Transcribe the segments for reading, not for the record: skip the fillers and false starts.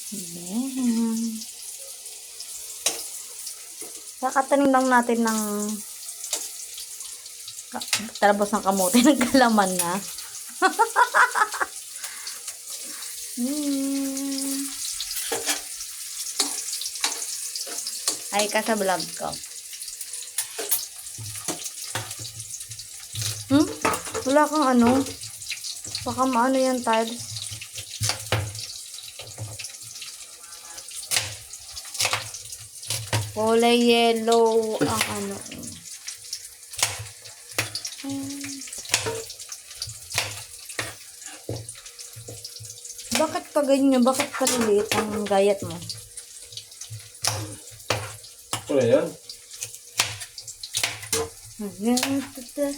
Ayan. Kakatanim lang natin ng talabos ng kamote ng kalaman na. Ay ka sa vlog ko. Wala kang ano? Baka maano yan tiles. Kulay yellow ang ano. Bakit pa ganyan? Bakit pa liit ang gayat mo? Ano yan? Ayan, tutas.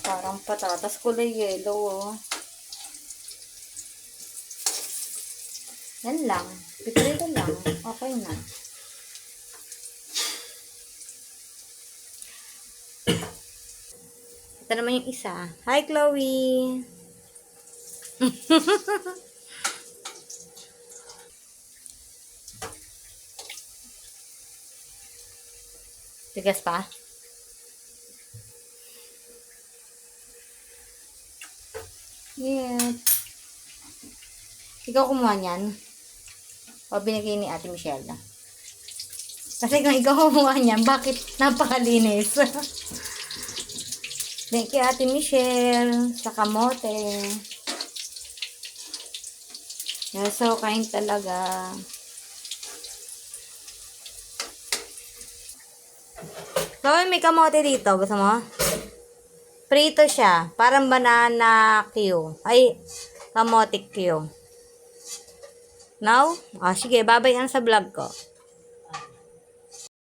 Parang patatas kulay yellow, oh. Yan lang. Piprito lang. Okay na. Ito naman yung isa. Hi, Chloe! Tigas pa? Yeah. Ikaw kumuha niyan? O binigay ni Ate Michelle na? Kasi kung ikaw kumuha niyan, bakit napakalinis? Thank you, Ate Michelle, sa kamote. You're so kind talaga. So, may kamote dito. Gusto mo? Prito siya. Parang banana Q. Ay, kamote Q. Now? Sige, babay yan sa vlog ko.